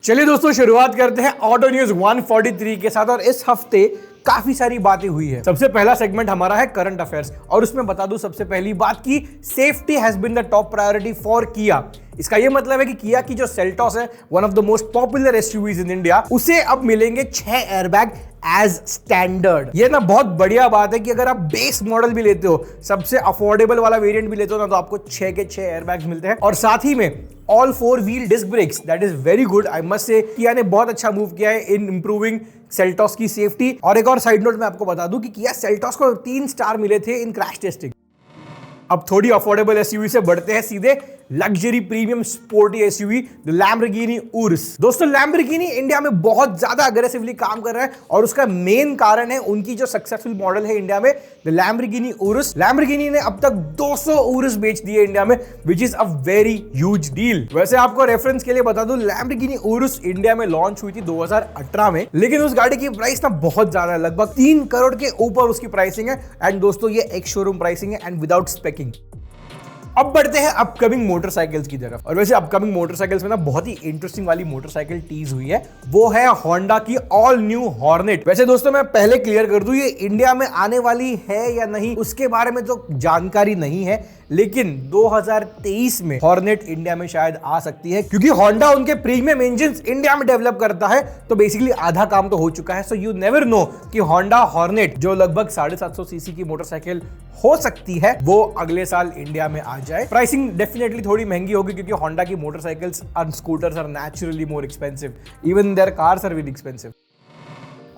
चलिए दोस्तों शुरुआत करते हैं ऑटो न्यूज 143 के साथ। और इस हफ्ते काफी सारी बातें हुई है। सबसे पहला सेगमेंट हमारा है करंट अफेयर्स और उसमें बता दूं सबसे पहली बात की safety has been the top priority for Kia. इसका यह मतलब है कि किया की जो सेल्टॉस है one of the most popular SUVs in India, उसे अब मिलेंगे 6 एयरबैग एज स्टैंडर्ड। ये ना बहुत बढ़िया बात है कि अगर आप बेस मॉडल भी लेते हो, सबसे अफोर्डेबल वाला वेरिएंट भी लेते हो ना, तो आपको 6 के 6 एयरबैग्स मिलते हैं। और साथ ही में all 4 wheel disc brakes, that is very good. I must say Kia ने बहुत अच्छा मूव किया है इन इंप्रूविंग सेल्टॉस की सेफ्टी। और एक और साइड नोट मैं आपको बता दूं कि किया सेल्टॉस को 3 स्टार मिले थे इन क्रैश टेस्टिंग। अब थोड़ी अफोर्डेबल एसयूवी से बढ़ते हैं सीधे luxury premium sporty SUV the Lamborghini Urs. दोस्तों लैम्बोर्गिनी इंडिया में बहुत ज्यादा अग्रेसिवली काम कर रहा है और उसका मेन कारण है उनकी जो सक्सेसफुल मॉडल है इंडिया में द लैम्बोर्गिनी उरुस। लैम्बोर्गिनी ने अब तक 200 उरुस बेच दिए इंडिया में, which is a very huge deal. वैसे आपको रेफरेंस के लिए बता दूं, लैम्बोर्गिनी उरुस इंडिया में लॉन्च हुई थी 2018 में, लेकिन उस गाड़ी की प्राइस ना बहुत ज्यादा है, लगभग 3 करोड़ के ऊपर उसकी प्राइसिंग है। एंड दोस्तों ये एक शोरूम प्राइसिंग है एंड विदाउट स्पेकिंग। अब बढ़ते हैं अपकमिंग मोटरसाइकिल्स की तरफ। और वैसे अपकमिंग मोटरसाइकिल्स में ना बहुत ही इंटरेस्टिंग वाली मोटरसाइकिल टीज हुई है, वो है होंडा की ऑल न्यू हॉर्नेट। वैसे दोस्तों मैं पहले क्लियर कर दूं, ये इंडिया में आने वाली है या नहीं उसके बारे में तो जानकारी नहीं है, लेकिन 2023 में हॉर्नेट इंडिया में शायद आ सकती है, क्योंकि होंडा उनके प्रीमियम इंजन्स इंडिया में डेवलप करता है, तो बेसिकली आधा काम तो हो चुका है। सो यू नेवर नो कि होंडा हॉर्नेट जो लगभग 750 सीसी की मोटरसाइकिल हो सकती है, वो अगले साल इंडिया में आ जाए। प्राइसिंग डेफिनेटली थोड़ी महंगी होगी क्योंकि होंडा की मोटरसाइकिल्स और scooters are naturally more expensive, even their cars are very expensive.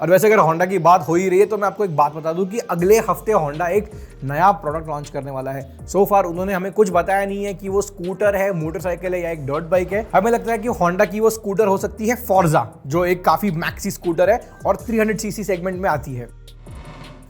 और वैसे अगर होंडा की बात हो ही रही है तो मैं आपको एक बात बता दूं कि अगले हफ्ते होंडा एक नया प्रोडक्ट लॉन्च करने वाला है। सो फार उन्होंने हमें कुछ बताया नहीं है कि वो स्कूटर है, मोटरसाइकिल है या एक डर्ट बाइक है। हमें लगता है कि होंडा की वो स्कूटर हो सकती है फॉर्जा, जो एक काफी मैक्सी स्कूटर है और 300 सीसी सेगमेंट में आती है।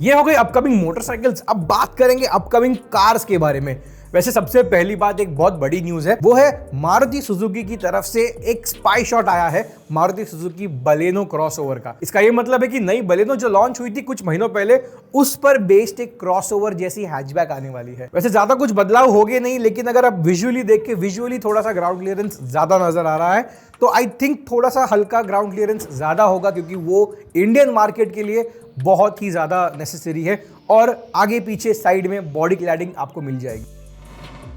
ये हो गई अपकमिंग मोटरसाइकिल्स। अब बात करेंगे अपकमिंग कार्स के बारे में। वैसे सबसे पहली बात एक बहुत बड़ी न्यूज है, वो है मारुति सुजुकी की तरफ से एक स्पाई शॉट आया है मारुति सुजुकी बलेनो क्रॉसओवर का। इसका ये मतलब है कि नई बलेनो जो लॉन्च हुई थी कुछ महीनों पहले, उस पर बेस्ड एक क्रॉसओवर जैसी हैचबैक आने वाली है। वैसे ज्यादा कुछ बदलाव हो गए नहीं, लेकिन अगर आप विजुअली देख के विजुअली थोड़ा सा ग्राउंड क्लियरेंस ज्यादा नजर आ रहा है, तो आई थिंक थोड़ा सा हल्का ग्राउंड क्लियरेंस ज्यादा होगा, क्योंकि वो इंडियन मार्केट के लिए बहुत ही ज्यादा नेसेसरी है। और आगे पीछे साइड में बॉडी क्लैडिंग आपको मिल जाएगी।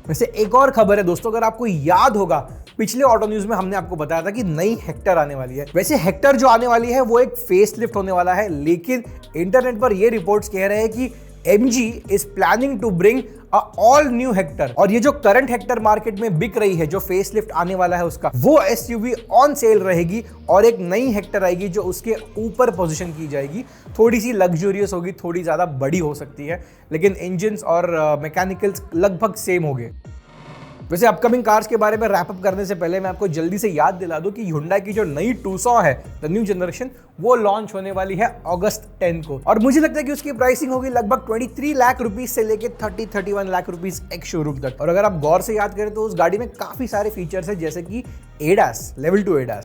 वैसे एक और खबर है दोस्तों, अगर आपको याद होगा पिछले ऑटो न्यूज में हमने आपको बताया था कि नई हेक्टर आने वाली है। वैसे हेक्टर जो आने वाली है वो एक फेसलिफ्ट होने वाला है, लेकिन इंटरनेट पर ये रिपोर्ट्स कह रहे हैं कि MG is planning to bring a all new Hector. और ये जो करंट हेक्टर मार्केट में बिक रही है, जो फेसलिफ्ट आने वाला है उसका, वो SUV ऑन सेल रहेगी और एक नई हेक्टर आएगी जो उसके ऊपर पोजीशन की जाएगी। थोड़ी सी लग्जूरियस होगी, थोड़ी ज्यादा बड़ी हो सकती है, लेकिन इंजन्स और मैकेनिकल्स लगभग सेम होंगे। वैसे अपकमिंग कार्स के बारे में रैप अप करने से पहले मैं आपको जल्दी से याद दिला दूं कि Hyundai की जो नई Tucson है, द न्यू जनरेशन, वो लॉन्च होने वाली है अगस्त 10 को। और मुझे लगता है कि उसकी प्राइसिंग होगी लगभग 23 लाख रुपीस से लेके 31 लाख रुपीस एक शोरूम तक। और अगर आप गौर से याद करें तो उस गाड़ी में काफी सारे फीचर्स है, जैसे कि ADAS, लेवल 2 ADAS।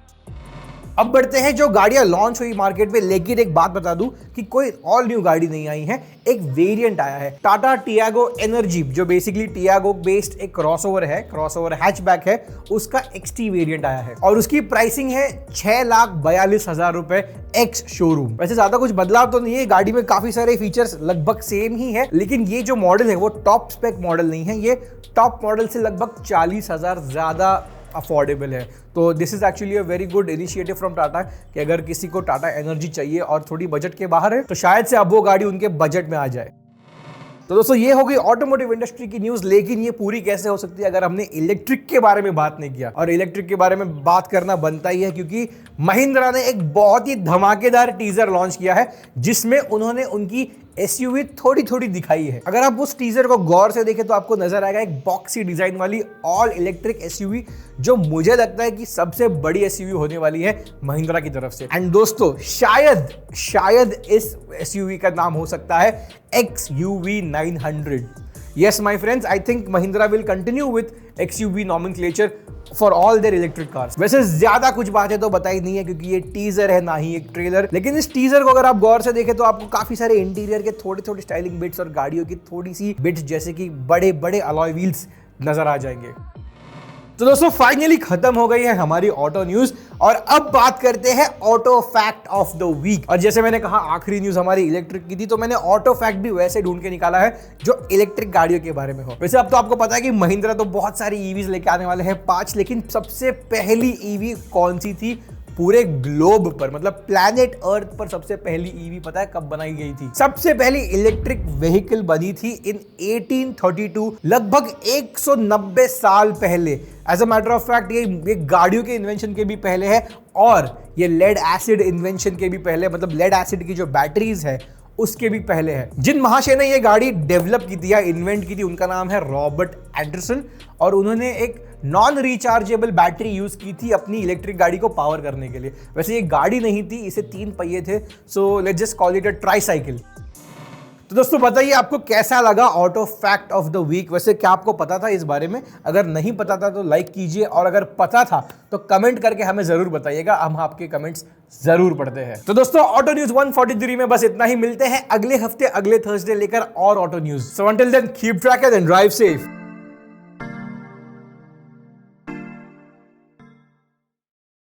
अब बढ़ते हैं जो गाड़ियां लॉन्च हुई मार्केट में, लेकिन एक बात बता दूं कि कोई ऑल न्यू गाड़ी नहीं आई है, एक वेरिएंट आया है टाटा टियागो एनर्जी, जो बेसिकली टियागो बेस्ड एक क्रॉसओवर है, क्रॉसओवर हैचबैक है, उसका XT वेरिएंट आया है और उसकी प्राइसिंग है 6,42,000 रुपए एक्स शोरूम। वैसे ज्यादा कुछ बदलाव तो नहीं है, गाड़ी में काफी सारे फीचर्स लगभग सेम ही है, लेकिन ये जो मॉडल है वो टॉप स्पेक मॉडल नहीं है, ये टॉप मॉडल से लगभग 40,000 ज्यादा अफोर्डेबल है। तो this is actually a very good initiative from Tata कि अगर किसी को टाटा एनर्जी चाहिए और थोड़ी बजट के बाहर है, तो शायद से अब वो गाड़ी उनके बजट में आ जाए। तो दोस्तों ये हो गई ऑटोमोटिव इंडस्ट्री की न्यूज, लेकिन ये पूरी कैसे हो सकती है अगर हमने इलेक्ट्रिक के बारे में बात नहीं किया। और इलेक्ट्रिक के बारे में बात करना बनता ही है, क्योंकि महिंद्रा ने एक बहुत ही धमाकेदार टीजर लॉन्च किया है, जिसमें उन्होंने उनकी SUV थोड़ी थोड़ी दिखाई है। अगर आप उस टीजर को गौर से देखें तो आपको नजर आएगा एक बॉक्सी डिजाइन वाली ऑल इलेक्ट्रिक SUV, जो मुझे लगता है कि सबसे बड़ी SUV होने वाली है महिंद्रा की तरफ से। एंड दोस्तों शायद इस SUV का नाम हो सकता है XUV 900। Yes, my friends, I think Mahindra will continue with XUV nomenclature for all their electric cars। वैसे ज्यादा कुछ बातें तो बताई नहीं है क्योंकि ये टीजर है, ना ही एक ट्रेलर, लेकिन इस टीजर को अगर आप गौर से देखें तो आपको काफी सारे इंटीरियर के थोड़े थोड़े स्टाइलिंग बिट्स और गाड़ियों की थोड़ी सी बिट्स, जैसे कि बड़े बड़े अलॉय व्हील्स नजर आ जाएंगे। तो दोस्तों फाइनली खत्म हो गई है हमारी ऑटो न्यूज और अब बात करते हैं auto fact of the week. और जैसे मैंने कहा आखिरी न्यूज हमारी इलेक्ट्रिक की थी, तो मैंने ऑटो फैक्ट भी वैसे ढूंढ के निकाला है जो इलेक्ट्रिक गाड़ियों के बारे में हो। वैसे अब तो आपको पता है कि महिंद्रा तो बहुत सारी ईवीज लेके आने वाले हैं 5, लेकिन सबसे पहली ईवी कौन सी थी पूरे ग्लोब पर, मतलब प्लैनेट अर्थ पर सबसे पहली ईवी पता है कब बनाई गई थी? सबसे पहली इलेक्ट्रिक व्हीकल बनी थी इन 1832, लगभग 190 साल पहले। As a matter of fact ये गाड़ियों के इन्वेंशन के भी पहले है और ये लेड एसिड इन्वेंशन के भी पहले, मतलब लेड एसिड की जो बैटरीज है उसके भी पहले है। जिन महाशय ने ये गाड़ी डेवलप की थी या इन्वेंट की थी उनका नाम है रॉबर्ट एंडरसन और उन्होंने एक नॉन रिचार्जेबल बैटरी यूज की थी अपनी इलेक्ट्रिक गाड़ी को पावर करने के लिए। वैसे ये गाड़ी नहीं थी, इसे 3 पहिए थे, so let's just call it a tricycle. तो दोस्तों बताइए आपको कैसा लगा auto fact of the week? वैसे क्या आपको पता था इस बारे में? अगर नहीं पता था तो लाइक कीजिए और अगर पता था तो कमेंट करके हमें जरूर बताइएगा, हम आपके कमेंट्स जरूर पढ़ते हैं। तो दोस्तों ऑटो न्यूज 143 में बस इतना ही। मिलते हैं अगले हफ्ते अगले थर्सडे लेकर और auto news. So until then keep track and drive safe.